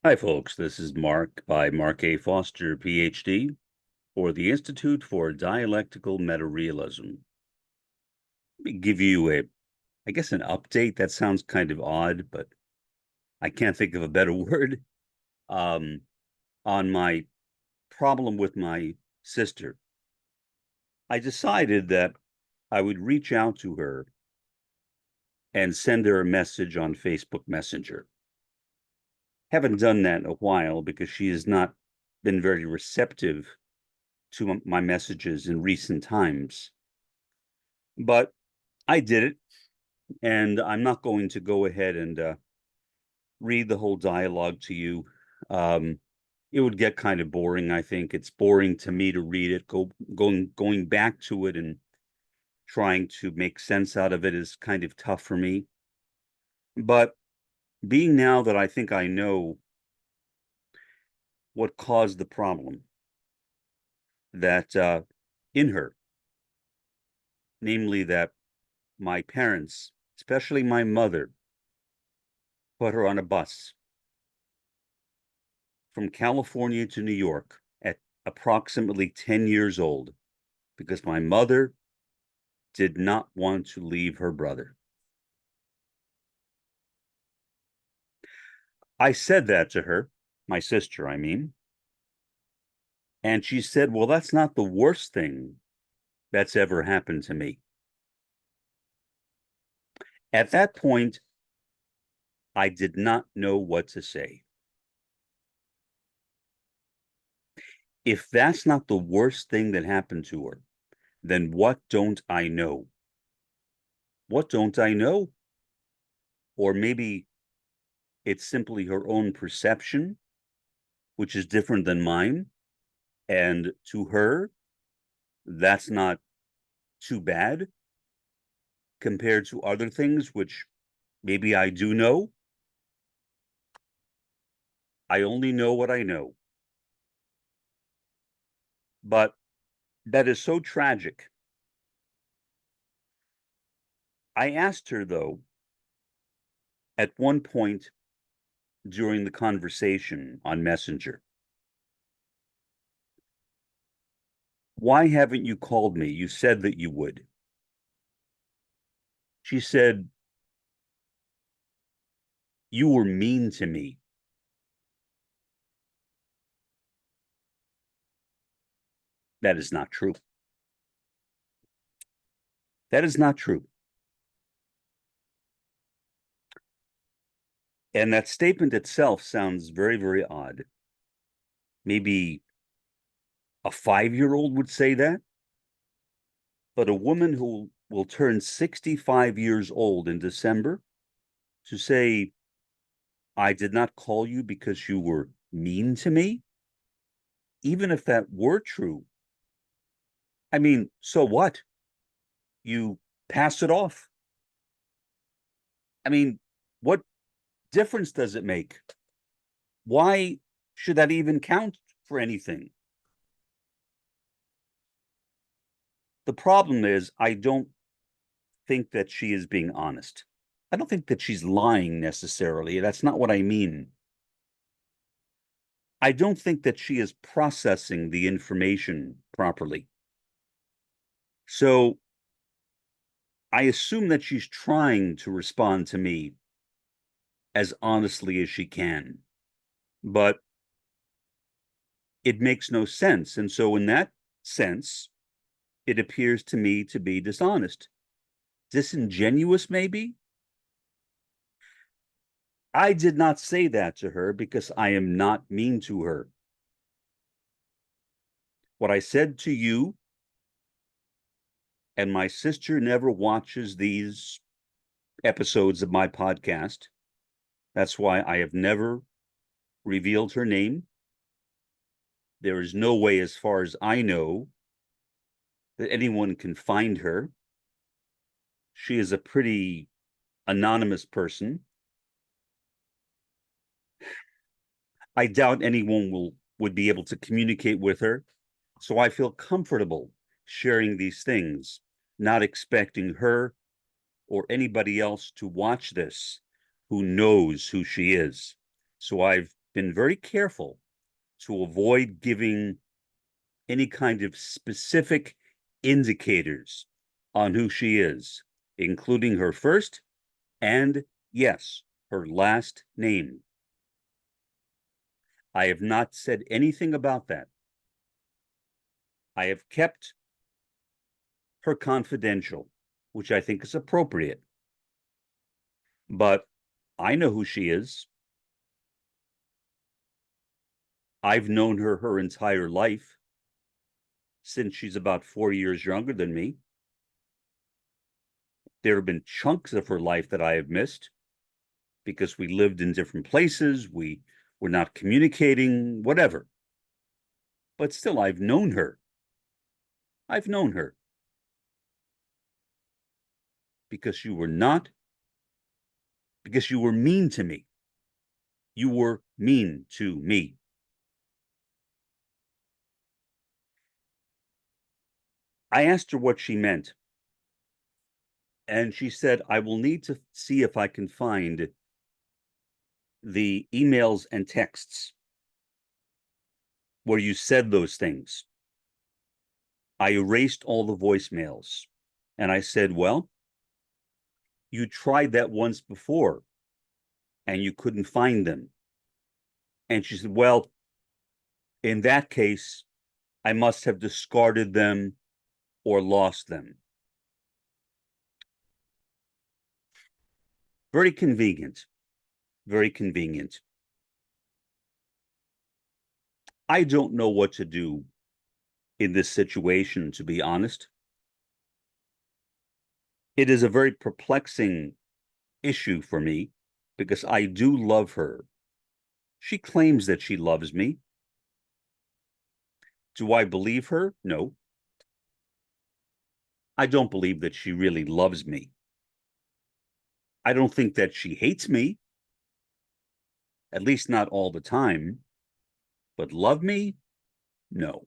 Hi, folks. This is Mark by Mark A. Foster, Ph.D., for the Institute for Dialectical Meta-Realism. Let me give you I guess, an update. That sounds kind of odd, but I can't think of a better word. Um, on my problem with my sister, I decided that I would reach out to her and send her a message on Facebook Messenger. Haven't done that in a while because she has not been very receptive to my messages in recent times. But I did it, and I'm not going to go ahead and read the whole dialogue to you. Um, it would get kind of boring. I think it's boring to me to read it. Going back to it and trying to make sense out of it is kind of tough for me. But being now that I think I know what caused the problem that in her, namely that my parents, especially my mother, put her on a bus from California to New York at approximately 10 years old because my mother did not want to leave her brother. I said that to her, my sister, I mean, and she said, "Well, that's not the worst thing that's ever happened to me." At that point, I did not know what to say. If that's not the worst thing that happened to her, then what don't I know? What don't I know? Or maybe it's simply her own perception, which is different than mine. And to her, that's not too bad compared to other things, which maybe I do know. I only know what I know. But that is so tragic. I asked her, though, at one point during the conversation on Messenger, "Why haven't you called me? You said that you would." She said, "You were mean to me." That is not true. That is not true. And that statement itself sounds very, very odd. Maybe a 5-year-old would say that, but a woman who will turn 65 years old in December to say, "I did not call you because you were mean to me," even if that were true, I mean, so what? You pass it off. I mean, what difference does it make? Why should that even count for anything? The problem is, I don't think that she is being honest. I don't think that she's lying necessarily. That's not what I mean. I don't think that she is processing the information properly. So I assume that she's trying to respond to me as honestly as she can, but it makes no sense. And so, in that sense, it appears to me to be dishonest, disingenuous, maybe. I did not say that to her because I am not mean to her. What I said to you, and my sister never watches these episodes of my podcast. That's why I have never revealed her name. There is no way, as far as I know, that anyone can find her. She is a pretty anonymous person. I doubt anyone would be able to communicate with her. So I feel comfortable sharing these things, not expecting her or anybody else to watch this who knows who she is. So I've been very careful to avoid giving any kind of specific indicators on who she is, including her first and, yes, her last name. I have not said anything about that. I have kept her confidential, which I think is appropriate. But I know who she is. I've known her entire life, since she's about 4 years younger than me. There have been chunks of her life that I have missed because we lived in different places, we were not communicating, whatever. But still, I've known her. I've known her. Because you were mean to me. You were mean to me. I asked her what she meant. And she said, I will need to see if I can find the emails and texts where you said those things. I erased all the voicemails. And I said, well, you tried that once before and you couldn't find them. And she said, well, in that case, I must have discarded them or lost them. Very convenient. Very convenient. I don't know what to do in this situation, to be honest. It is a very perplexing issue for me because I do love her. She claims that she loves me. Do I believe her? No. I don't believe that she really loves me. I don't think that she hates me, at least not all the time. But love me? No.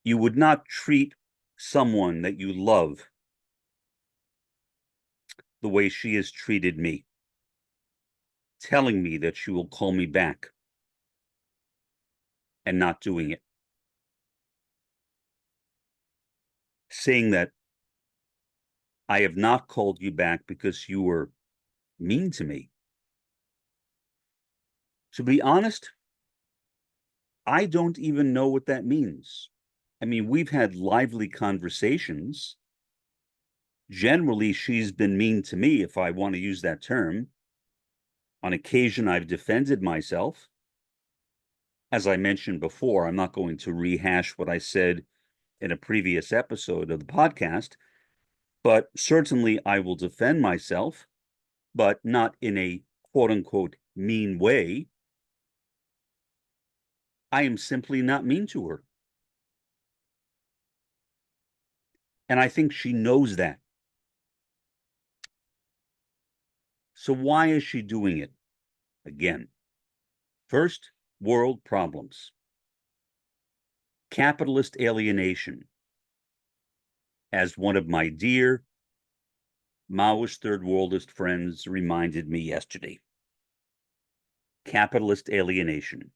You would not treat someone that you love the way she has treated me, telling me that she will call me back and not doing it. Saying that I have not called you back because you were mean to me. To be honest, I don't even know what that means. I mean, we've had lively conversations. Generally, she's been mean to me, if I want to use that term. On occasion, I've defended myself. As I mentioned before, I'm not going to rehash what I said in a previous episode of the podcast, but certainly I will defend myself, but not in a quote unquote mean way. I am simply not mean to her. And I think she knows that. So why is she doing it? Again, first world problems, capitalist alienation, as one of my dear Maoist third worldist friends reminded me yesterday. Capitalist alienation.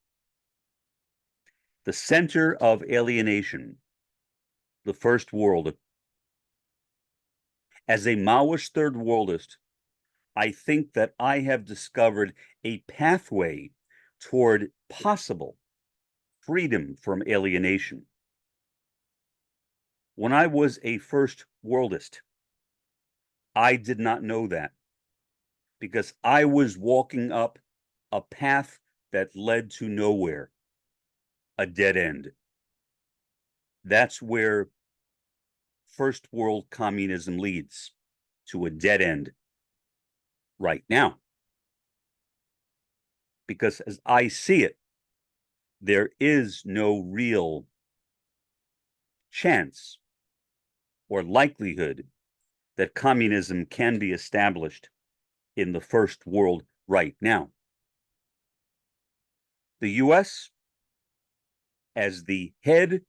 The center of alienation, the first world. As a Maoist third worldist, I think that I have discovered a pathway toward possible freedom from alienation. When I was a first worldist, I did not know that because I was walking up a path that led to nowhere, a dead end. That's where first world communism leads, to a dead end right now. Because as I see it, there is no real chance or likelihood that communism can be established in the first world right now. The US, as the head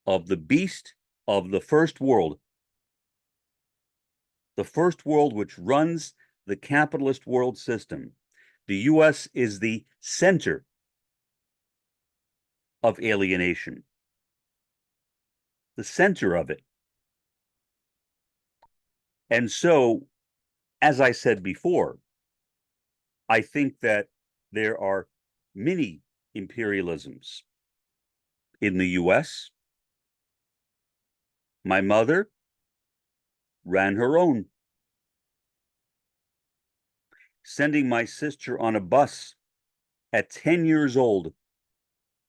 of the beast of the first world which runs the capitalist world system, The U.S. is the center of alienation, the center of it. And so, as I said before, I think that there are many imperialisms in the US. My mother ran her own, sending my sister on a bus at 10 years old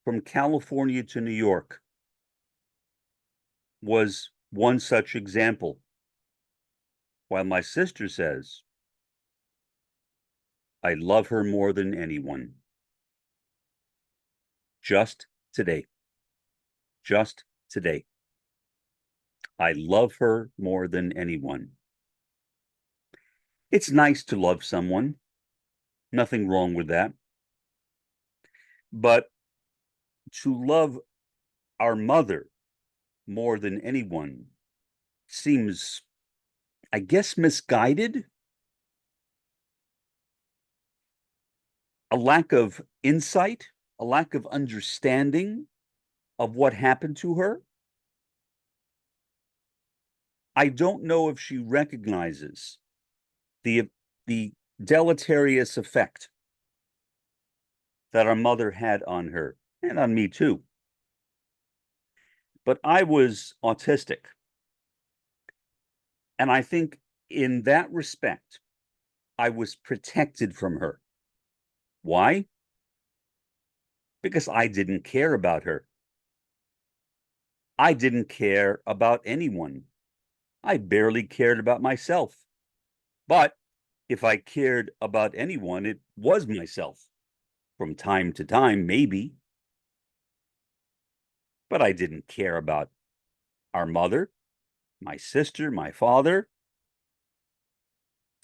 from California to New York was one such example. While my sister says, I love her more than anyone. Just today. Just today. I love her more than anyone. It's nice to love someone. Nothing wrong with that. But to love our mother more than anyone seems, I guess, misguided. A lack of insight, a lack of understanding of what happened to her. I don't know if she recognizes the deleterious effect that our mother had on her and on me too. But I was autistic. And I think in that respect, I was protected from her. Why? Because I didn't care about her. I didn't care about anyone. I barely cared about myself. But if I cared about anyone, it was myself. From time to time, maybe. But I didn't care about our mother, my sister, my father.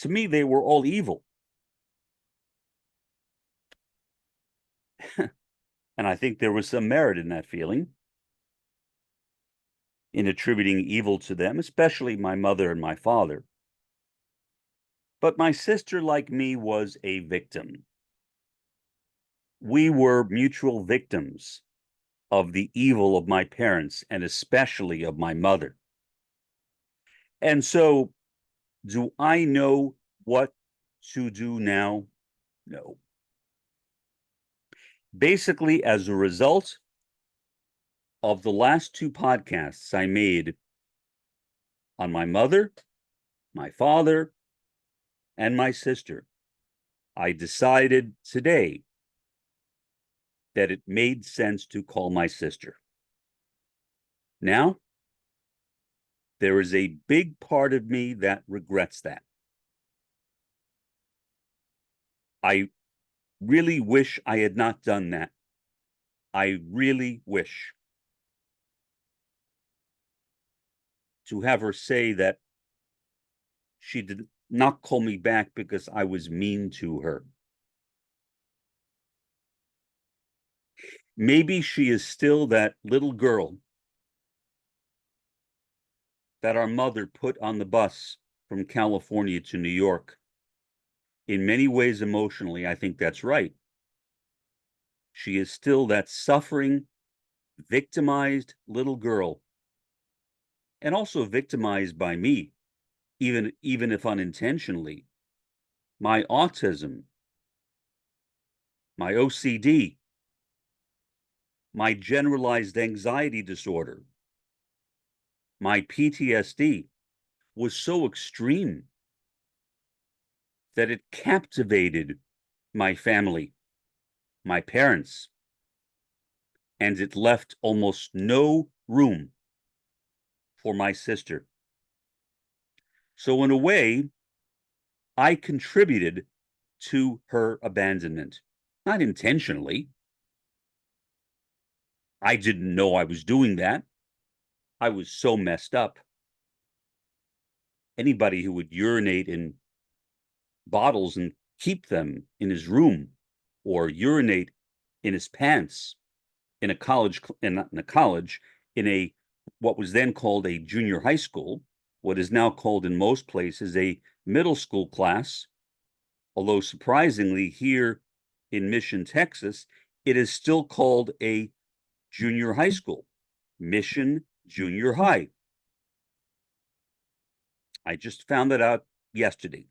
To me, they were all evil. And I think there was some merit in that feeling, in attributing evil to them, especially my mother and my father. But my sister, like me, was a victim. We were mutual victims of the evil of my parents, and especially of my mother. And so, do I know what to do now? No. Basically, as a result of the last two podcasts I made on my mother, my father, and my sister, I decided today that it made sense to call my sister. Now, there is a big part of me that regrets that. I really wish I had not done that. I really wish to have her say that she did not call me back because I was mean to her. Maybe she is still that little girl that our mother put on the bus from California to New York. In many ways, emotionally, I think that's right. She is still that suffering, victimized little girl, and also victimized by me, even if unintentionally. My autism, my OCD, my generalized anxiety disorder, my PTSD was so extreme that it captivated my family, my parents, and it left almost no room for my sister. So in a way, I contributed to her abandonment, not intentionally. I didn't know I was doing that. I was so messed up. Anybody who would urinate in bottles and keep them in his room, or urinate in his pants in a college, and not in a college, in a what was then called a junior high school, what is now called in most places a middle school class, Although surprisingly, here in Mission, Texas, it is still called a junior high school, Mission Junior High. I just found that out yesterday.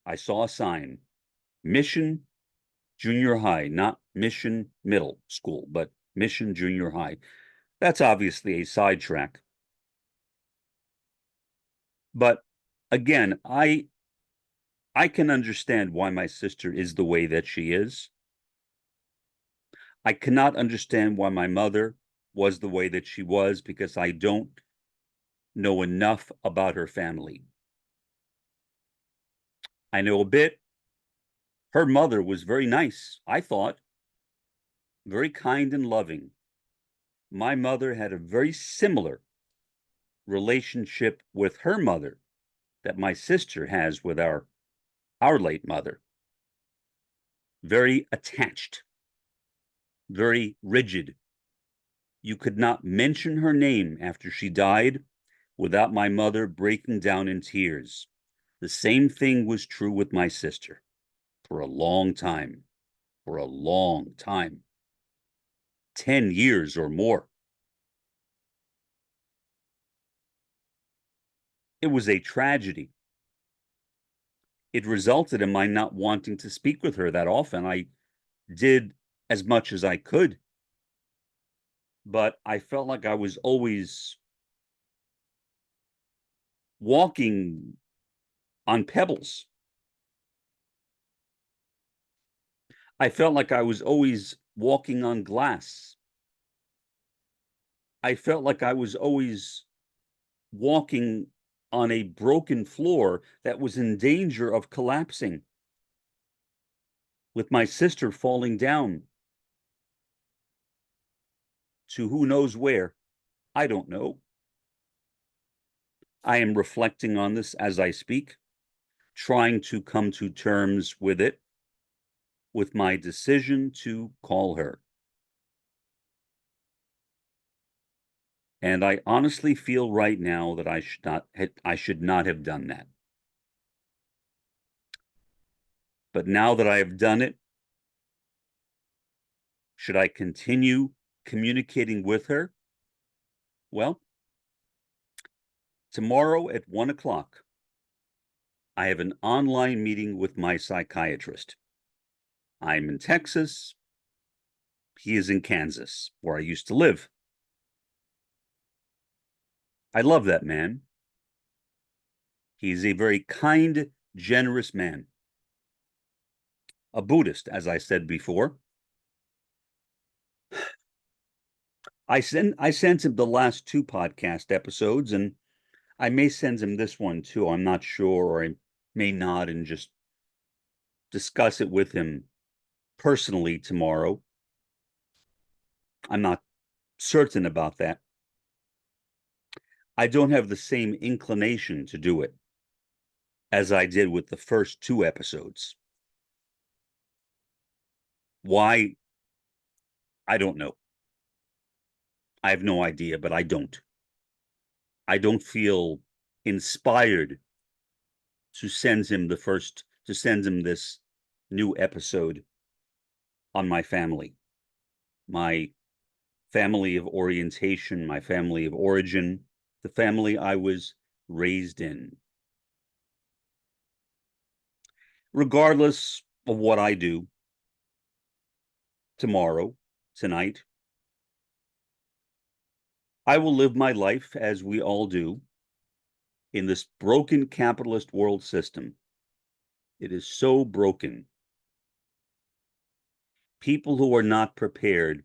I saw a sign, Mission Junior High, not Mission Middle School, but Mission Junior High. That's obviously a sidetrack. But again, I can understand why my sister is the way that she is. I cannot understand why my mother was the way that she was because I don't know enough about her family. I know a bit. Her mother was very nice, I thought, very kind and loving. My mother had a very similar relationship with her mother that my sister has with our late mother. Very attached, very rigid. You could not mention her name after she died without my mother breaking down in tears. The same thing was true with my sister for a long time, for a long time, 10 years or more. It was a tragedy. It resulted in my not wanting to speak with her that often. I did as much as I could, but I felt like I was always walking on pebbles. I felt like I was always walking on glass. I felt like I was always walking on a broken floor that was in danger of collapsing, with my sister falling down to who knows where. I don't know. I am reflecting on this as I speak, trying to come to terms with it, with my decision to call her. And I honestly feel right now that I should not have done that. But now that I have done it, should I continue communicating with her? Well, tomorrow at 1 o'clock, I have an online meeting with my psychiatrist. I'm in Texas. He is in Kansas, where I used to live. I love that man. He's a very kind, generous man. A Buddhist, as I said before. I sent him the last 2 podcast episodes, and I may send him this one too. I'm not sure, or I may not, and just discuss it with him personally tomorrow. I'm not certain about that. I don't have the same inclination to do it as I did with the first 2 episodes. Why? I don't know. I have no idea, but I don't. I don't feel inspired to send him this new episode on my family of orientation, my family of origin, the family I was raised in. Regardless of what I do tomorrow, tonight, I will live my life as we all do in this broken capitalist world system. It is so broken. People who are not prepared,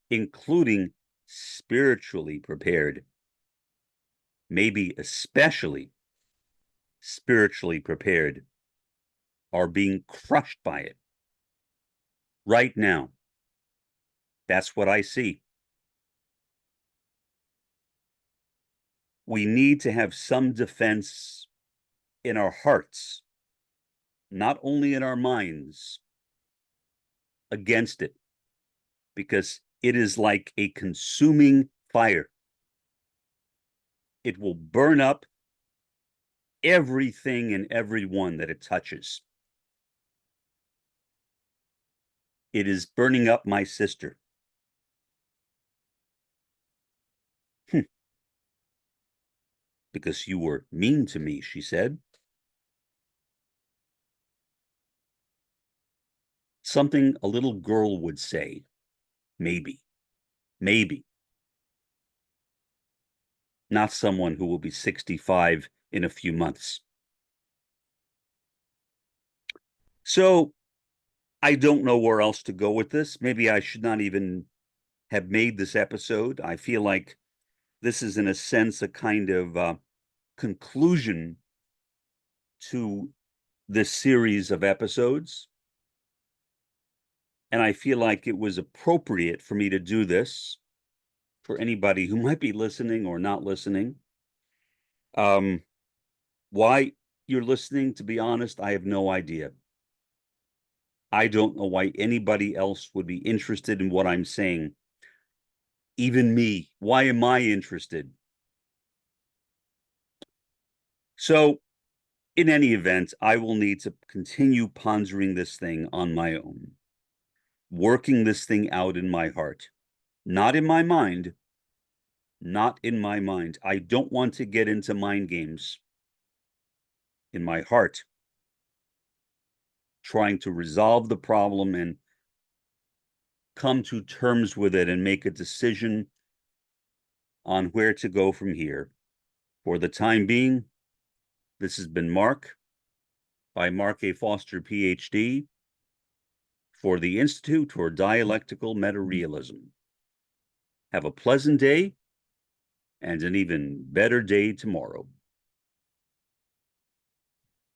including spiritually prepared, maybe especially spiritually prepared, are being crushed by it right now. That's what I see. We need to have some defense in our hearts, not only in our minds, against it, because it is like a consuming fire. It will burn up everything and everyone that it touches. It is burning up my sister. Because you were mean to me, she said. Something a little girl would say. Maybe. Maybe. Not someone who will be 65 in a few months. So I don't know where else to go with this. Maybe I should not even have made this episode. I feel like this is, in a sense, a kind of conclusion to this series of episodes. And I feel like it was appropriate for me to do this for anybody who might be listening or not listening. Why you're listening, to be honest, I have no idea. I don't know why anybody else would be interested in what I'm saying. Even me. Why am I interested? So, in any event, I will need to continue pondering this thing on my own, working this thing out in my heart, not in my mind. Not in my mind. I don't want to get into mind games. In my heart, trying to resolve the problem and come to terms with it and make a decision on where to go from here. For the time being, this has been Mark by Mark A. Foster, Ph.D., for the Institute for Dialectical Metarealism. Have a pleasant day and an even better day tomorrow.